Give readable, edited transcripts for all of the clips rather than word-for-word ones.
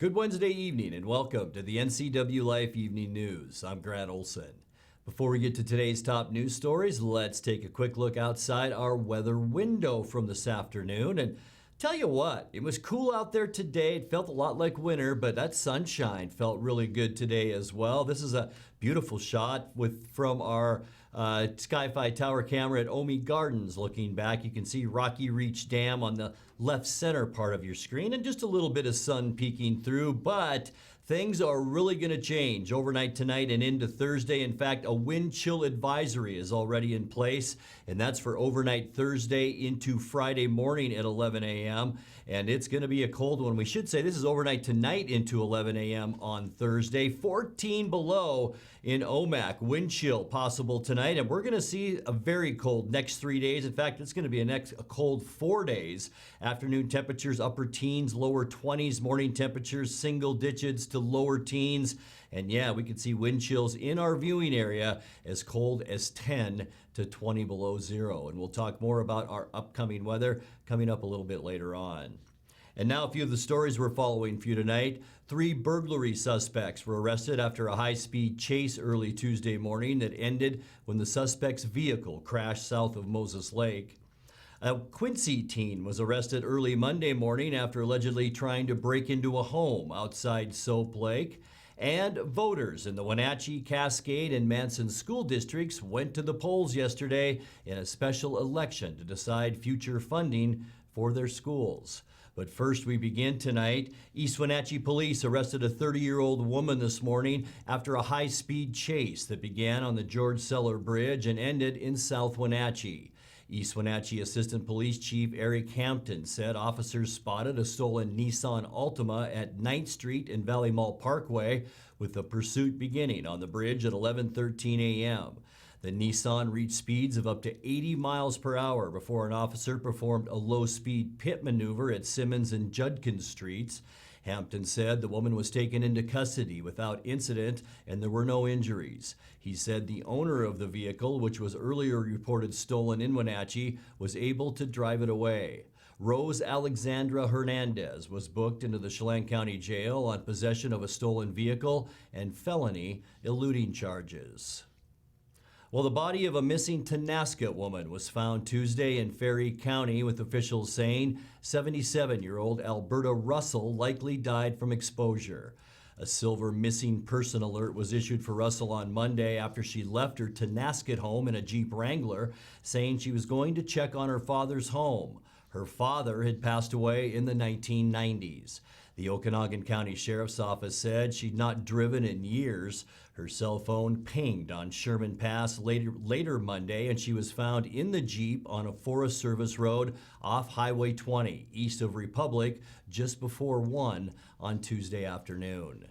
Good Wednesday evening and welcome to the NCWLIFE Evening News. I'm Grant Olson. Before we get to today's top news stories, let's take a quick look outside our weather window from this afternoon. And tell you what, it was cool out there today. It felt a lot like winter, but that sunshine felt really good today as well. This is a beautiful shot from our Sky-Fi tower camera at Omi Gardens. Looking back, you can see Rocky Reach Dam on the left center part of your screen and just a little bit of sun peeking through, but things are really going to change overnight tonight and into Thursday. In fact, a wind chill advisory is already in place, and that's for overnight Thursday into Friday morning at 11 a.m. And it's going to be a cold one. We should say this is overnight tonight into 11 a.m. on Thursday. 14 below in Omak. Wind chill possible tonight, and we're going to see a very cold next 3 days. In fact, it's going to be a cold 4 days. Afternoon temperatures upper teens, lower 20s. Morning temperatures single digits to lower teens. And yeah, we could see wind chills in our viewing area as cold as 10 to 20 below zero. And we'll talk more about our upcoming weather coming up a little bit later on. And now a few of the stories we're following for you tonight. 3 burglary suspects were arrested after a high-speed chase early Tuesday morning that ended when the suspect's vehicle crashed south of Moses Lake. A Quincy teen was arrested early Monday morning after allegedly trying to break into a home outside Soap Lake. And voters in the Wenatchee, Cascade, and Manson school districts went to the polls yesterday in a special election to decide future funding for their schools. But first, we begin tonight. East Wenatchee police arrested a 30-year-old woman this morning after a high-speed chase that began on the George Sellar Bridge and ended in South Wenatchee. East Wenatchee Assistant Police Chief Eric Hampton said officers spotted a stolen Nissan Altima at 9th Street and Valley Mall Parkway, with the pursuit beginning on the bridge at 11:13 a.m. The Nissan reached speeds of up to 80 miles per hour before an officer performed a low-speed pit maneuver at Simmons and Judkins Streets. Hampton said the woman was taken into custody without incident and there were no injuries. He said the owner of the vehicle, which was earlier reported stolen in Wenatchee, was able to drive it away. Rose Alexandra Hernandez was booked into the Chelan County Jail on possession of a stolen vehicle and felony eluding charges. Well, the body of a missing Tonasket woman was found Tuesday in Ferry County, with officials saying 77-year-old Alberta Russell likely died from exposure. A silver missing person alert was issued for Russell on Monday after she left her Tonasket home in a Jeep Wrangler, saying she was going to check on her father's home. Her father had passed away in the 1990s. The Okanagan County Sheriff's Office said she'd not driven in years. Her cell phone pinged on Sherman Pass later Monday, and she was found in the Jeep on a Forest Service road off Highway 20, east of Republic, just before 1 on Tuesday afternoon.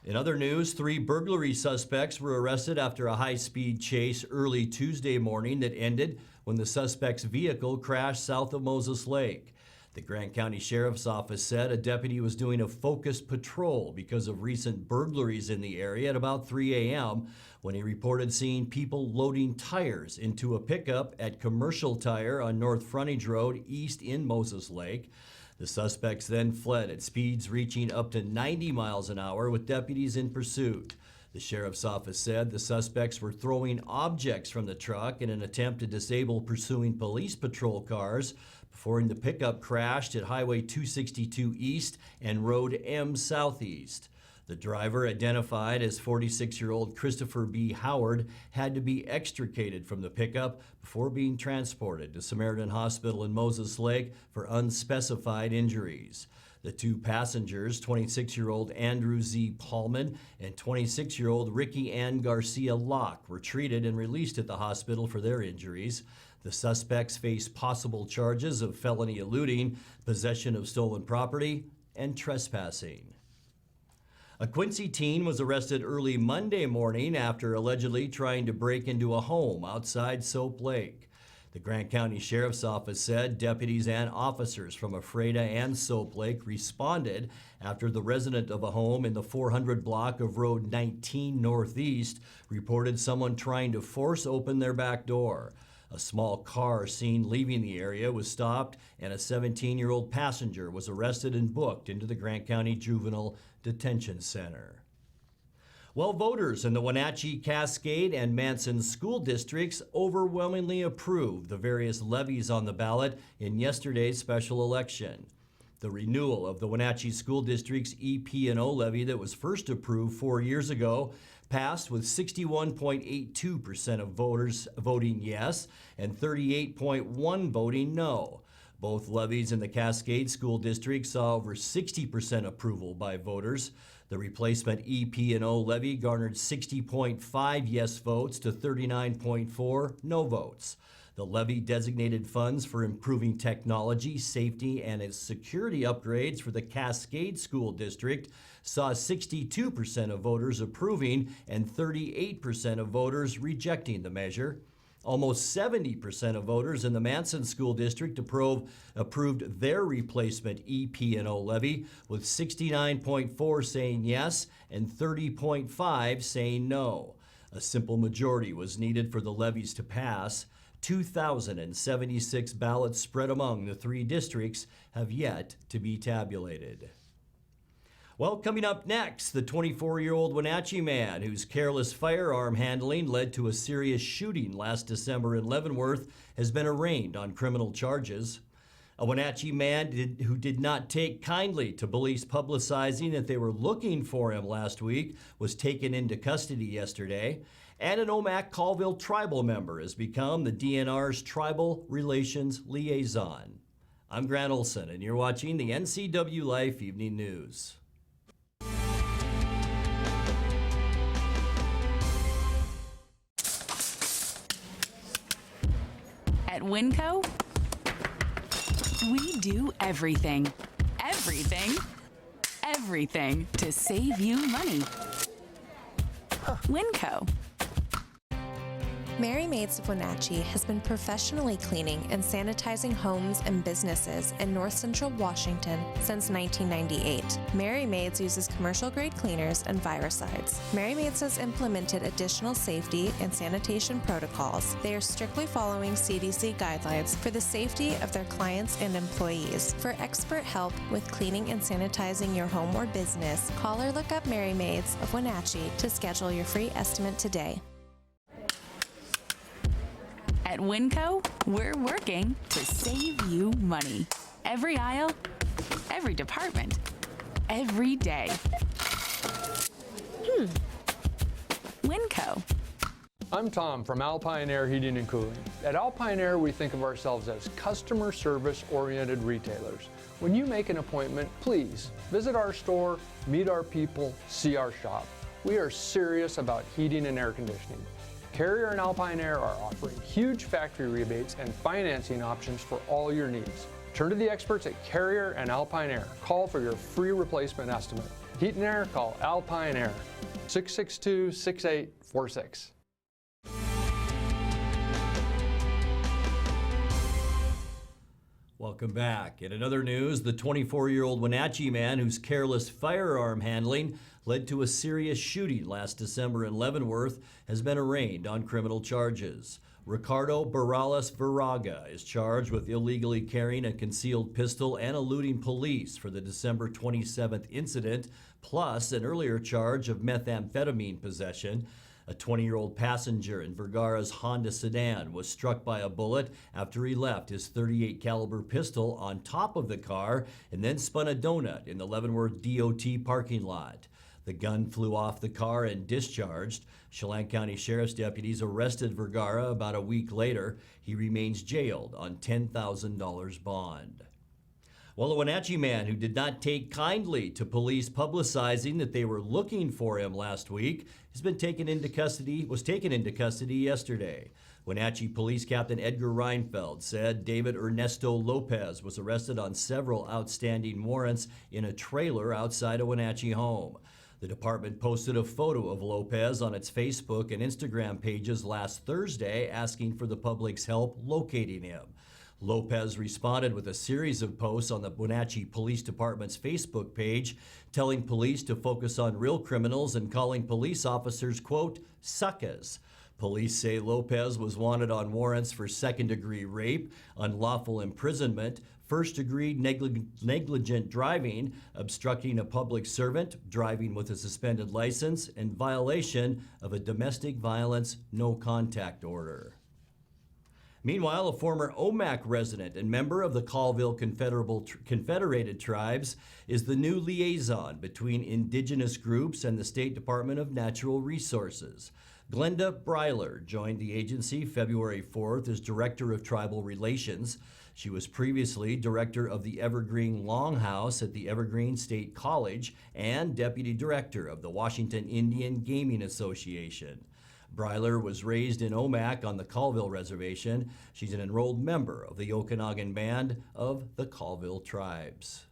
In other news, 3 burglary suspects were arrested after a high-speed chase early Tuesday morning that ended when the suspect's vehicle crashed south of Moses Lake. The Grant County Sheriff's Office said a deputy was doing a focused patrol because of recent burglaries in the area at about 3 a.m. when he reported seeing people loading tires into a pickup at Commercial Tire on North Frontage Road east in Moses Lake. The suspects then fled at speeds reaching up to 90 miles an hour with deputies in pursuit. The sheriff's office said the suspects were throwing objects from the truck in an attempt to disable pursuing police patrol cars before the pickup crashed at Highway 262 East and Road M Southeast. The driver, identified as 46-year-old Christopher B. Howard, had to be extricated from the pickup before being transported to Samaritan Hospital in Moses Lake for unspecified injuries. The 2 passengers, 26-year-old Andrew Z. Paulman and 26-year-old Ricky Ann Garcia Locke, were treated and released at the hospital for their injuries. The suspects face possible charges of felony eluding, possession of stolen property, and trespassing. A Quincy teen was arrested early Monday morning after allegedly trying to break into a home outside Soap Lake. The Grant County Sheriff's Office said deputies and officers from Ephrata and Soap Lake responded after the resident of a home in the 400 block of Road 19 Northeast reported someone trying to force open their back door. A small car seen leaving the area was stopped, and a 17-year-old passenger was arrested and booked into the Grant County Juvenile Detention Center. Well, voters in the Wenatchee, Cascade, and Manson school districts overwhelmingly approved the various levies on the ballot in yesterday's special election. The renewal of the Wenatchee School District's EP&O levy that was first approved 4 years ago passed with 61.82% of voters voting yes and 38.1% voting no. Both levies in the Cascade School District saw over 60% approval by voters. The replacement EP&O levy garnered 60.5 yes votes to 39.4 no votes. The levy designated funds for improving technology, safety, and its security upgrades for the Cascade School District saw 62% of voters approving and 38% of voters rejecting the measure. Almost 70% of voters in the Manson School District approved their replacement EP&O levy, with 69.4 saying yes and 30.5 saying no. A simple majority was needed for the levies to pass. 2,076 ballots spread among the three districts have yet to be tabulated. Well, coming up next, the 24-year-old Wenatchee man whose careless firearm handling led to a serious shooting last December in Leavenworth has been arraigned on criminal charges. A Wenatchee man who did not take kindly to police publicizing that they were looking for him last week was taken into custody yesterday. And an Omak-Colville tribal member has become the DNR's Tribal Relations Liaison. I'm Grant Olson, and you're watching the NCWLIFE Evening News. At Winco, we do everything to save you money. Winco. Mary Maids of Wenatchee has been professionally cleaning and sanitizing homes and businesses in North Central Washington since 1998. Mary Maids uses commercial-grade cleaners and viricides. Mary Maids has implemented additional safety and sanitation protocols. They are strictly following CDC guidelines for the safety of their clients and employees. For expert help with cleaning and sanitizing your home or business, call or look up Mary Maids of Wenatchee to schedule your free estimate today. At Winco, we're working to save you money. Every aisle, every department, every day. Winco. I'm Tom from Alpine Air Heating and Cooling. At Alpine Air, we think of ourselves as customer service-oriented retailers. When you make an appointment, please visit our store, meet our people, see our shop. We are serious about heating and air conditioning. Carrier and Alpine Air are offering huge factory rebates and financing options for all your needs. Turn to the experts at Carrier and Alpine Air. Call for your free replacement estimate. Heat and air, call Alpine Air, 662-6846. Welcome back. In another news, the 24-year-old Wenatchee man whose careless firearm handling led to a serious shooting last December in Leavenworth has been arraigned on criminal charges. Ricardo Barrales Viraga is charged with illegally carrying a concealed pistol and eluding police for the December 27th incident, plus an earlier charge of methamphetamine possession. A 20-year-old passenger in Vergara's Honda sedan was struck by a bullet after he left his .38 caliber pistol on top of the car and then spun a donut in the Leavenworth DOT parking lot. The gun flew off the car and discharged. Chelan County Sheriff's deputies arrested Vergara about a week later. He remains jailed on $10,000 bond. Well, a Wenatchee man who did not take kindly to police publicizing that they were looking for him last week was taken into custody yesterday. Wenatchee Police Captain Edgar Reinfeld said David Ernesto Lopez was arrested on several outstanding warrants in a trailer outside a Wenatchee home. The department posted a photo of Lopez on its Facebook and Instagram pages last Thursday, asking for the public's help locating him. Lopez responded with a series of posts on the Wenatchee Police Department's Facebook page, telling police to focus on real criminals and calling police officers, quote, suckers. Police say Lopez was wanted on warrants for second-degree rape, unlawful imprisonment, first-degree negligent driving, obstructing a public servant, driving with a suspended license, and violation of a domestic violence no-contact order. Meanwhile, a former OMAC resident and member of the Colville Confederated Tribes is the new liaison between indigenous groups and the State Department of Natural Resources. Glenda Breiler joined the agency February 4th as Director of Tribal Relations. She was previously Director of the Evergreen Longhouse at the Evergreen State College and Deputy Director of the Washington Indian Gaming Association. Breiler was raised in Omak on the Colville Reservation. She's an enrolled member of the Okanagan Band of the Colville Tribes.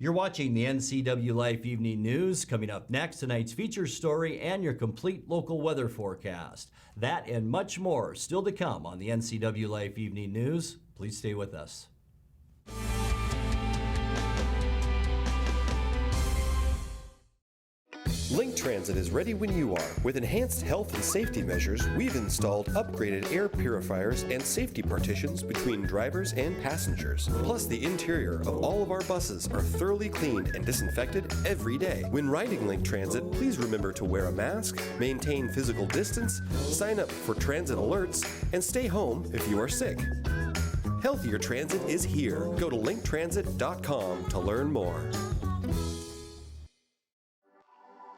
You're watching the NCWLIFE Evening News. Coming up next, tonight's feature story and your complete local weather forecast. That and much more still to come on the NCWLIFE Evening News. Please stay with us. Link Transit is ready when you are. With enhanced health and safety measures, we've installed upgraded air purifiers and safety partitions between drivers and passengers. Plus, the interior of all of our buses are thoroughly cleaned and disinfected every day. When riding Link Transit, please remember to wear a mask, maintain physical distance, sign up for transit alerts, and stay home if you are sick. Healthier Transit is here. Go to linktransit.com to learn more.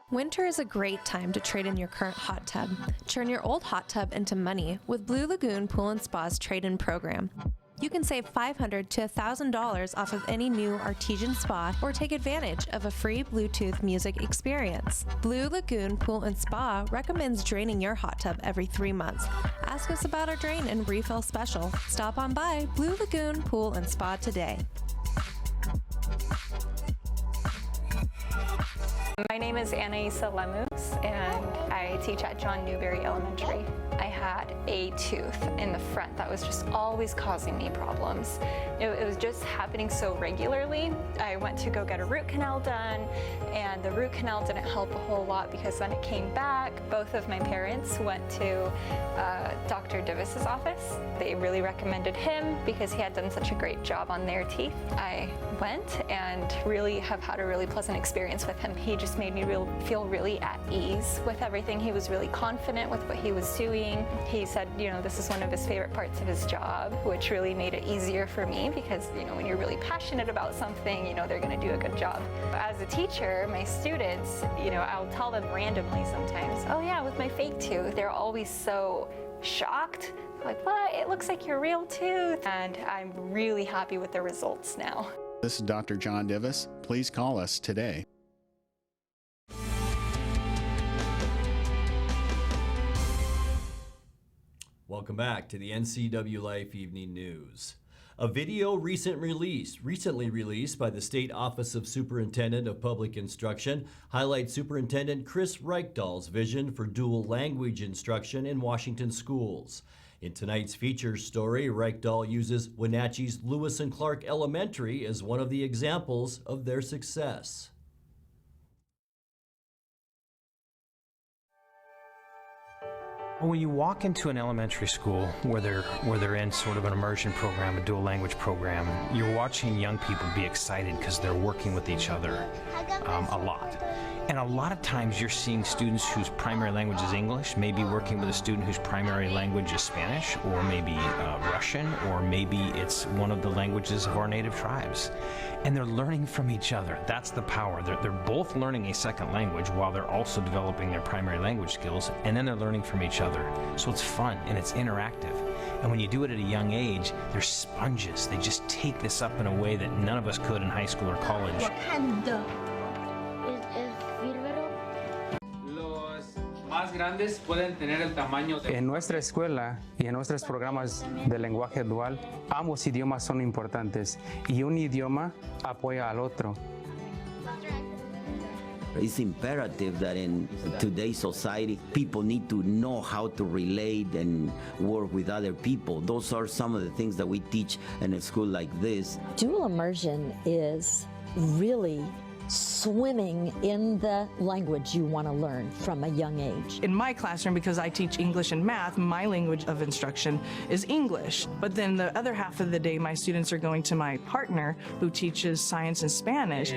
Winter is a great time to trade in your current hot tub. Turn your old hot tub into money with Blue Lagoon Pool & Spa's trade-in program. You can save $500 to $1,000 off of any new artesian spa or take advantage of a free Bluetooth music experience. Blue Lagoon Pool & Spa recommends draining your hot tub every 3 months. Ask us about our drain and refill special. Stop on by Blue Lagoon Pool & Spa today. My name is Anaisa Lemus, and I teach at John Newberry Elementary. I had a tooth in the front that was just always causing me problems. It was just happening so regularly. I went to go get a root canal done, and the root canal didn't help a whole lot because then it came back. Both of my parents went to Dr. Divis's office. They really recommended him because he had done such a great job on their teeth. I went and really have had a really pleasant experience with him. He just made me feel really at ease with everything. He was really confident with what he was doing. He said, this is one of his favorite parts of his job, which really made it easier for me because, when you're really passionate about something, they're going to do a good job. As a teacher, my students, I'll tell them randomly sometimes, oh yeah, with my fake tooth. They're always so shocked. Like, what? It looks like your real tooth. And I'm really happy with the results now. This is Dr. John Divis. Please call us today. Welcome back to the NCWLIFE Evening News. A video recently released by the State Office of Superintendent of Public Instruction highlights Superintendent Chris Reichdahl's vision for dual language instruction in Washington schools. In tonight's feature story, Reichdahl uses Wenatchee's Lewis and Clark Elementary as one of the examples of their success. When you walk into an elementary school where they're in sort of an immersion program, a dual language program, you're watching young people be excited because they're working with each other a lot. And a lot of times you're seeing students whose primary language is English, maybe working with a student whose primary language is Spanish, or maybe Russian, or maybe it's one of the languages of our native tribes. And they're learning from each other. That's the power. They're both learning a second language while they're also developing their primary language skills, and then they're learning from each other. So it's fun and it's interactive. And when you do it at a young age, they're sponges. They just take this up in a way that none of us could in high school or college. En nuestra escuela y en nuestros programas de lenguaje dual, ambos idiomas son importantes y un idioma apoya al otro. It's imperative that in today's society, people need to know how to relate and work with other people. Those are some of the things that we teach in a school like this. Dual immersion is really swimming in the language you want to learn from a young age. In my classroom, because I teach English and math, my language of instruction is English. But then the other half of the day, my students are going to my partner who teaches science and Spanish.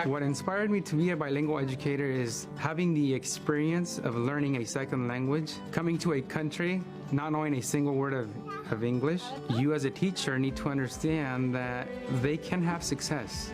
What inspired me to be a bilingual educator is having the experience of learning a second language, coming to a country, not knowing a single word of English. You as a teacher need to understand that they can have success.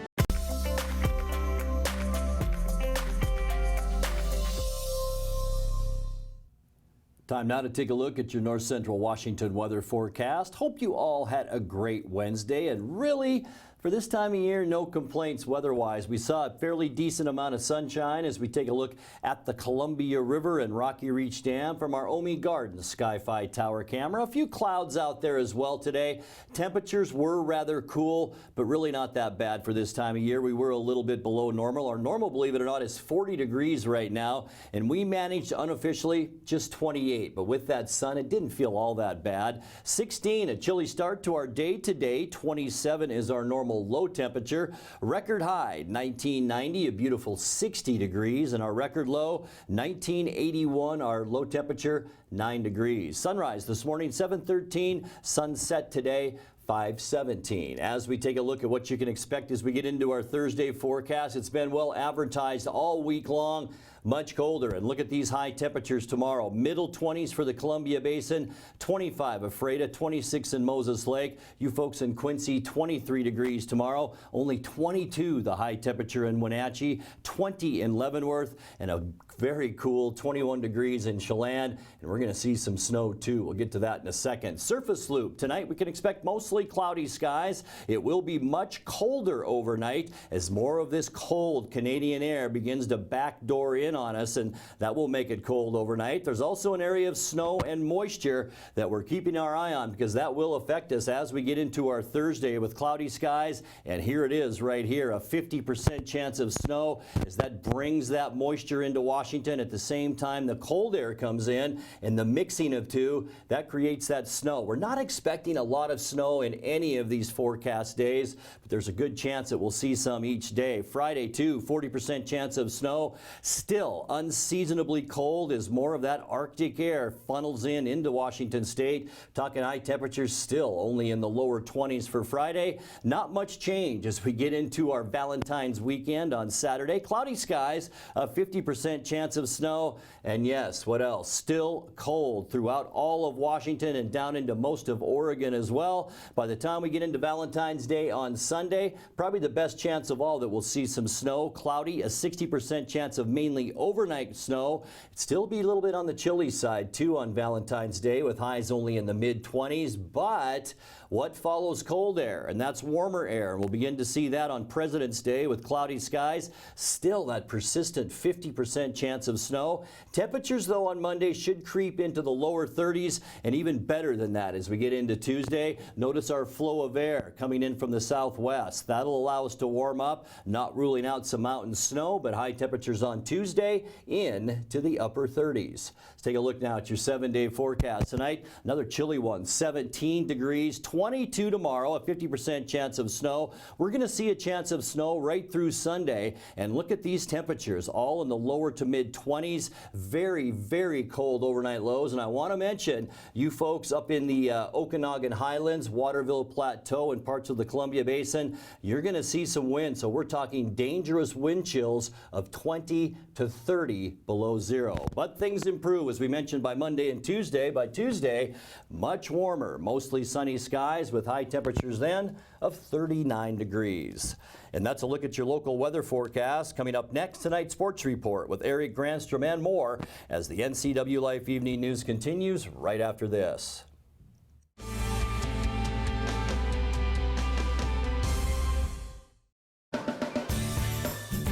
Time now to take a look at your North Central Washington weather forecast. Hope you all had a great Wednesday, and really, for this time of year, no complaints weather-wise. We saw a fairly decent amount of sunshine as we take a look at the Columbia River and Rocky Reach Dam from our Omi Gardens Sky-Fi Tower camera. A few clouds out there as well today. Temperatures were rather cool, but really not that bad for this time of year. We were a little bit below normal. Our normal, believe it or not, is 40 degrees right now, and we managed unofficially just 28. But with that sun, it didn't feel all that bad. 16, a chilly start to our day today. 27 is our normal low temperature. Record high 1990, a beautiful 60 degrees, and our record low 1981, our low temperature 9 degrees. Sunrise this morning 7:13, sunset today 5:17. As we take a look at what you can expect as we get into our Thursday forecast, it's been well advertised all week long. Much colder, and look at these high temperatures tomorrow. Middle 20s for the Columbia Basin, 25 of Freda, 26 in Moses Lake. You folks in Quincy, 23 degrees tomorrow. Only 22 the high temperature in Wenatchee, 20 in Leavenworth, and a very cool 21 degrees in Chelan. And we're going to see some snow too. We'll get to that in a second. Surface loop tonight, we can expect mostly cloudy skies. It will be much colder overnight as more of this cold Canadian air begins to backdoor in on us, and that will make it cold overnight. There's also an area of snow and moisture that we're keeping our eye on because that will affect us as we get into our Thursday with cloudy skies. And here it is right here, a 50% chance of snow as that brings that moisture into Washington. At the same time, the cold air comes in, and the mixing of two, that creates that snow. We're not expecting a lot of snow in any of these forecast days, but there's a good chance that we'll see some each day. Friday too, 40% chance of snow. Still unseasonably cold as more of that Arctic air funnels into Washington state. Talking high temperatures still only in the lower 20s for Friday. Not much change as we get into our Valentine's weekend on Saturday. Cloudy skies, a 50% chance of snow. And yes, what else? Still cold throughout all of Washington and down into most of Oregon as well. By the time we get into Valentine's Day on Sunday, probably the best chance of all that we'll see some snow. Cloudy, a 60% chance of mainly overnight snow. It'd still be a little bit on the chilly side too on Valentine's Day with highs only in the mid-20s, but what follows cold air, and that's warmer air. We'll begin to see that on President's Day with cloudy skies. Still that persistent 50% chance of snow. Temperatures though on Monday should creep into the lower 30s and even better than that as we get into Tuesday. Notice our flow of air coming in from the southwest. That'll allow us to warm up, not ruling out some mountain snow, but high temperatures on Tuesday into the upper 30s. Let's take a look now at your 7-day forecast tonight. Another chilly one, 17 degrees, 22 tomorrow, a 50% chance of snow. We're going to see a chance of snow right through Sunday. And look at these temperatures, all in the lower to mid 20s. Very, very cold overnight lows. And I want to mention you folks up in the Okanagan Highlands, Waterville Plateau, and parts of the Columbia Basin, you're going to see some wind. So we're talking dangerous wind chills of 20 to 30 below zero. But things improve, as we mentioned, by Monday and Tuesday. By Tuesday, much warmer, mostly sunny skies with high temperatures then of 39 degrees. And that's a look at your local weather forecast. Coming up next, tonight's sports report with Eric Granstrom and more as the NCWLIFE Evening News continues right after this.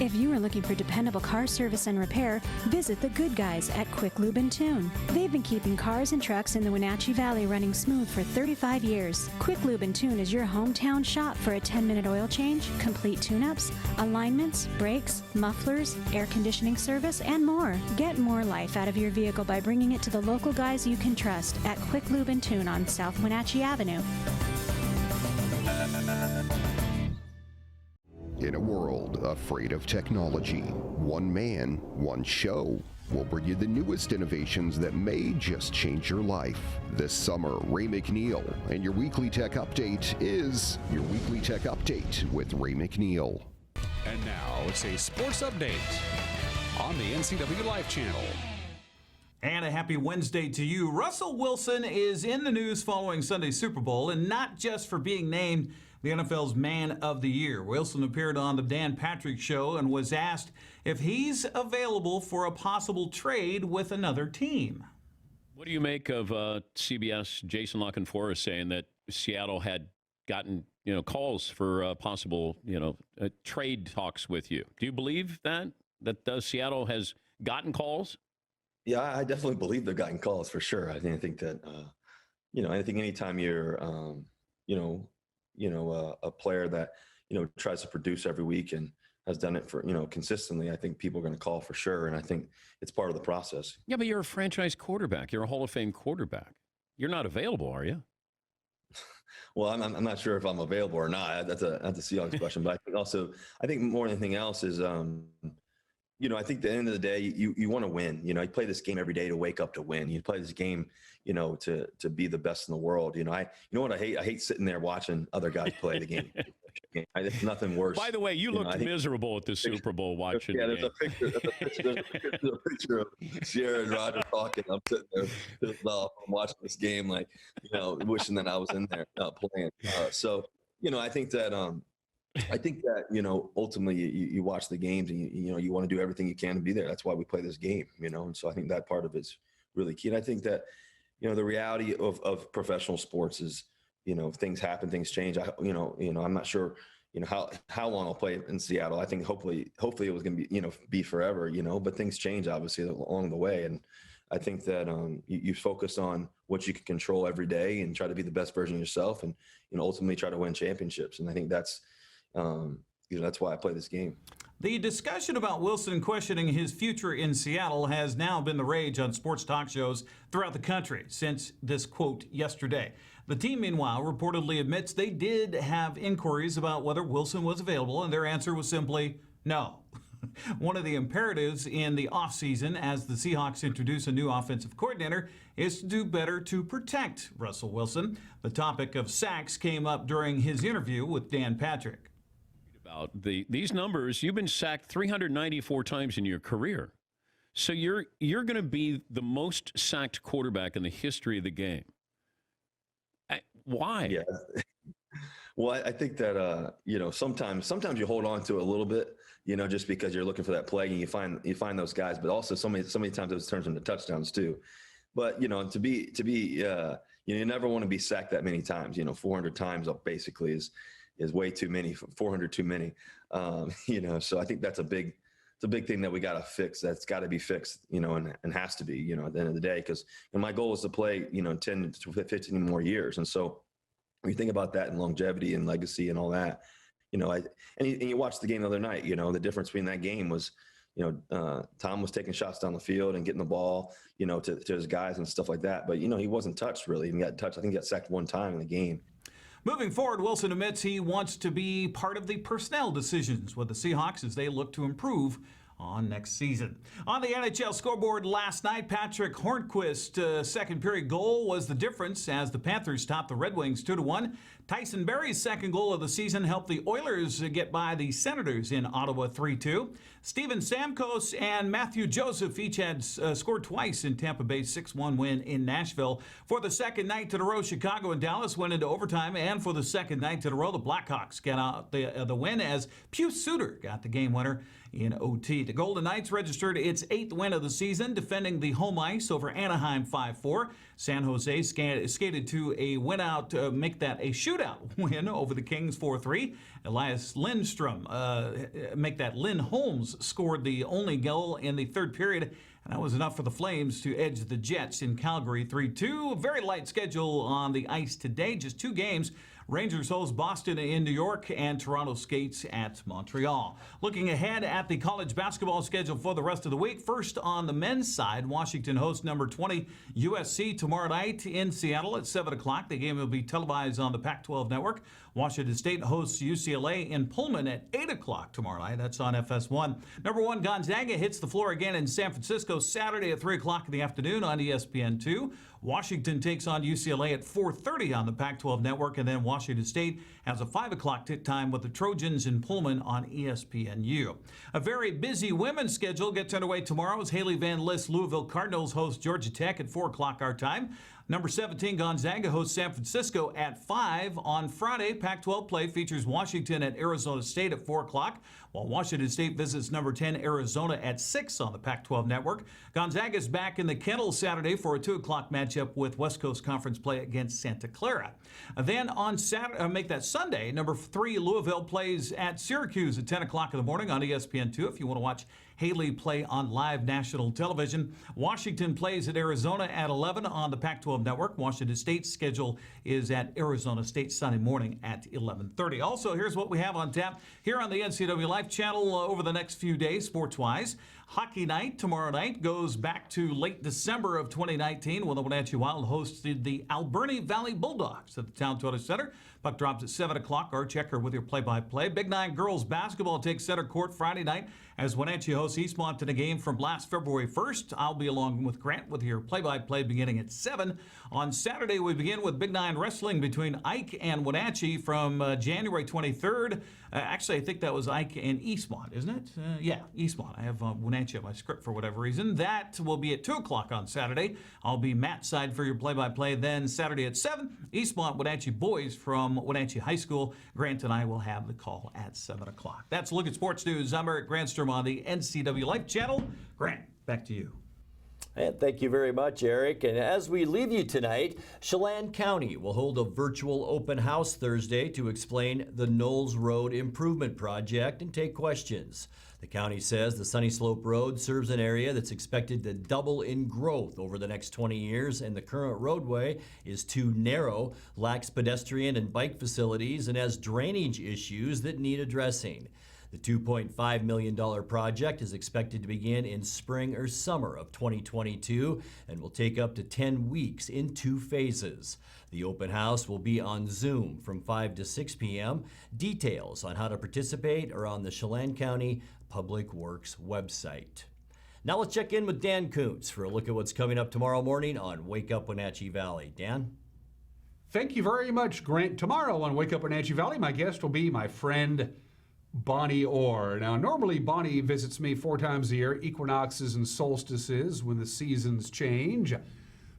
If you are looking for dependable car service and repair, visit the good guys at Quick Lube and Tune. They've been keeping cars and trucks in the Wenatchee Valley running smooth for 35 years. Quick Lube and Tune is your hometown shop for a 10-minute oil change, complete tune-ups, alignments, brakes, mufflers, air conditioning service, and more. Get more life out of your vehicle by bringing it to the local guys you can trust at Quick Lube and Tune on South Wenatchee Avenue. afraid of technology. One man, one show. We'll bring you the newest innovations that may just change your life. This summer, Ray McNeil, and your Weekly Tech Update is your Weekly Tech Update with Ray McNeil. And now it's a sports update on the NCWLIFE channel. And a happy Wednesday to you. Russell Wilson is in the news following Sunday's Super Bowl, and not just for being named the NFL's Man of the Year. Wilson appeared on the Dan Patrick Show and was asked if he's available for a possible trade with another team. What do you make of CBS Jason La Canfora saying that Seattle had gotten calls for possible trade talks with you? Do you believe that Seattle has gotten calls? Yeah, I definitely believe they've gotten calls for sure. I think that I think anytime you're a player that tries to produce every week and has done it for consistently, I think people are going to call for sure, and I think it's part of the process. Yeah, but you're a franchise quarterback. You're a Hall of Fame quarterback. You're not available, are you? Well, I'm not sure if I'm available or not. That's a Seahawks question, but I think more than anything else is I think at the end of the day, you want to win. You play this game every day to wake up to win. You play this game, to be the best in the world. What I hate? I hate sitting there watching other guys play the game. There's nothing worse. By the way, you looked miserable at the Super Bowl watching. Yeah, the there's a picture of Sierra and Roger talking. I'm sitting there pissed off. I'm watching this game, wishing that I was in there playing. I think that ultimately you watch the games and you want to do everything you can to be there. That's why we play this game, and so I think that part of it's really key. And I think that the reality of professional sports is things happen, things change. I'm not sure how long I'll play in Seattle. I think hopefully it was going to be forever, but things change obviously along the way. And I think that you focus on what you can control every day and try to be the best version of yourself, and ultimately try to win championships. And I think that's why I play this game. The discussion about Wilson questioning his future in Seattle has now been the rage on sports talk shows throughout the country since this quote yesterday. The team, meanwhile, reportedly admits they did have inquiries about whether Wilson was available, and their answer was simply no. One of the imperatives in the offseason as the Seahawks introduce a new offensive coordinator is to do better to protect Russell Wilson. The topic of sacks came up during his interview with Dan Patrick. About these numbers, you've been sacked 394 times in your career. So you're going to be the most sacked quarterback in the history of the game. Why? Yeah. Well, I think that sometimes you hold on to it a little bit, just because you're looking for that play and you find those guys, but also so many times it turns into touchdowns too. But to be you never want to be sacked that many times. 400 times basically is way too many. 400 too many. So I think that's a big thing that we got to fix. That's got to be fixed, and has to be, at the end of the day, because my goal is to play 10 to 15 more years. And so when you think about that and longevity and legacy and all that, and you watched the game the other night, the difference between that game was, Tom was taking shots down the field and getting the ball, to his guys and stuff like that. But, he wasn't touched really. He got touched. I think he got sacked one time in the game. Moving forward, Wilson admits he wants to be part of the personnel decisions with the Seahawks as they look to improve on next season. On the NHL scoreboard last night, Patrick Hornquist's second period goal was the difference as the Panthers topped the Red Wings 2-1. Tyson Barrie's second goal of the season helped the Oilers get by the Senators in Ottawa 3-2. Steven Stamkos and Matthew Joseph each had scored twice in Tampa Bay's 6-1 win in Nashville. For the second night in a row, Chicago and Dallas went into overtime, and for the second night in a row, the Blackhawks got out the win as Pius Suter got the game winner in OT. The Golden Knights registered its 8th win of the season, defending the home ice over Anaheim 5-4. San Jose skated to a win-out, make that a shootout win over the Kings 4-3. Elias Lindstrom make that. Lynn Holmes scored the only goal in the third period, and that was enough for the Flames to edge the Jets in Calgary 3-2. A very light schedule on the ice today, just 2 games. Rangers host Boston in New York, and Toronto skates at Montreal. Looking ahead at the college basketball schedule for the rest of the week. First on the men's side, Washington hosts number 20 USC tomorrow night in Seattle at 7 o'clock. The game will be televised on the Pac-12 network. Washington State hosts UCLA in Pullman at 8 o'clock tomorrow night. That's on FS1. Number 1 Gonzaga hits the floor again in San Francisco Saturday at 3 o'clock in the afternoon on ESPN2. Washington takes on UCLA at 4:30 on the Pac-12 network, and then Washington State has a 5 o'clock tip time with the Trojans in Pullman on ESPNU. A very busy women's schedule gets underway tomorrow as Haley Van List's Louisville Cardinals host Georgia Tech at 4 o'clock our time. Number 17 Gonzaga hosts San Francisco at 5 on Friday. Pac-12 play features Washington at Arizona State at 4 o'clock, while Washington State visits number 10 Arizona at 6 on the Pac-12 network. Gonzaga is back in the kennel Saturday for a 2 o'clock matchup with West Coast Conference play against Santa Clara. Then on Sunday, number 3 Louisville plays at Syracuse at 10 o'clock in the morning on ESPN2 if you want to watch Haley play on live national television. Washington plays at Arizona at 11 on the Pac-12 network. Washington State's schedule is at Arizona State Sunday morning at 11:30. Also, here's what we have on tap here on the NCW Life channel over the next few days, sports-wise. Hockey night tomorrow night goes back to late December of 2019 when the Wenatchee Wild hosted the Alberni Valley Bulldogs at the Town Toyota Center. Puck drops at 7 o'clock. Our checker with your play-by-play. Big Nine girls basketball takes center court Friday night as Wenatchee hosts Eastmont in a game from last February 1st. I'll be along with Grant with your play-by-play beginning at 7. On Saturday, we begin with Big Nine wrestling between Ike and Wenatchee from January 23rd. Actually, I think that was Ike and Eastmont, isn't it? Yeah, Eastmont. I have Wenatchee on my script for whatever reason. That will be at 2 o'clock on Saturday. I'll be Matt's side for your play-by-play. Then Saturday at 7, Eastmont Wenatchee boys from Wenatchee High School. Grant and I will have the call at 7 o'clock. That's a look at sports news. I'm Eric Grandstrom on the NCW Life channel. Grant, back to you. And thank you very much, Eric. And as we leave you tonight, Chelan County will hold a virtual open house Thursday to explain the Knowles Road Improvement Project and take questions. The county says the Sunny Slope Road serves an area that's expected to double in growth over the next 20 years, and the current roadway is too narrow, lacks pedestrian and bike facilities, and has drainage issues that need addressing. The $2.5 million project is expected to begin in spring or summer of 2022 and will take up to 10 weeks in 2 phases. The open house will be on Zoom from 5 to 6 p.m. Details on how to participate are on the Chelan County Public Works website. Now let's check in with Dan Kuntz for a look at what's coming up tomorrow morning on Wake Up Wenatchee Valley. Dan? Thank you very much, Grant. Tomorrow on Wake Up Wenatchee Valley, my guest will be my friend Bonnie Orr. Now, normally Bonnie visits me 4 times a year, equinoxes and solstices, when the seasons change.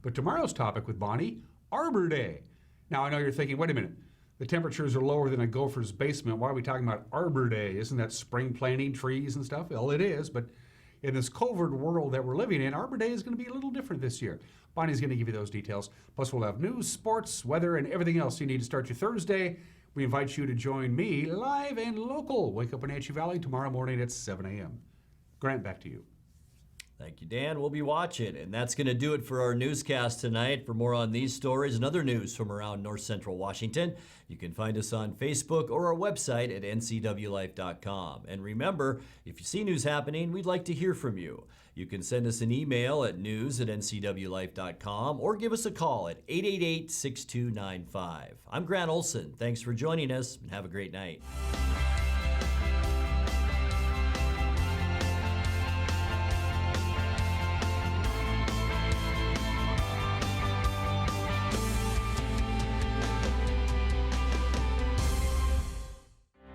But tomorrow's topic with Bonnie, Arbor Day. Now, I know you're thinking, wait a minute, the temperatures are lower than a gopher's basement. Why are we talking about Arbor Day? Isn't that spring planting trees and stuff? Well, it is, but in this COVID world that we're living in, Arbor Day is going to be a little different this year. Bonnie's going to give you those details. Plus, we'll have news, sports, weather, and everything else you need to start your Thursday. We invite you to join me live and local. Wake Up Wenatchee Valley tomorrow morning at 7 a.m. Grant, back to you. Thank you, Dan. We'll be watching. And that's going to do it for our newscast tonight. For more on these stories and other news from around North Central Washington, you can find us on Facebook or our website at ncwlife.com. And remember, if you see news happening, we'd like to hear from you. You can send us an email at news@ncwlife.com or give us a call at 888-6295. I'm Grant Olson. Thanks for joining us and have a great night.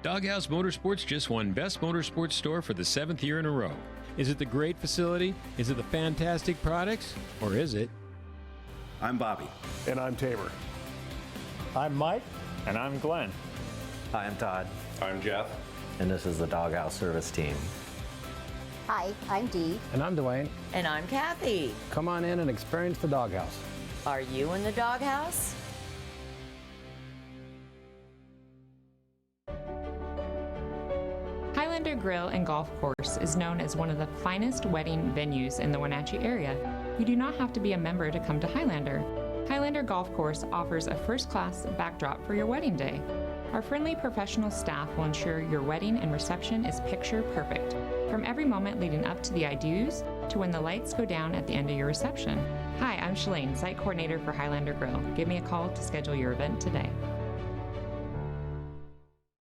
Doghouse Motorsports just won Best Motorsports Store for the 7th year in a row. Is it the great facility? Is it the fantastic products? Or is it? I'm Bobby. And I'm Tabor. I'm Mike. And I'm Glenn. Hi, I'm Todd. I'm Jeff. And this is the Doghouse Service Team. Hi, I'm Dee. And I'm Dwayne. And I'm Kathy. Come on in and experience the Doghouse. Are you in the Doghouse? Highlander Grill and Golf Course is known as one of the finest wedding venues in the Wenatchee area. You do not have to be a member to come to Highlander. Highlander Golf Course offers a first-class backdrop for your wedding day. Our friendly professional staff will ensure your wedding and reception is picture perfect, from every moment leading up to the I do's to when the lights go down at the end of your reception. Hi, I'm Shalane, site coordinator for Highlander Grill. Give me a call to schedule your event today.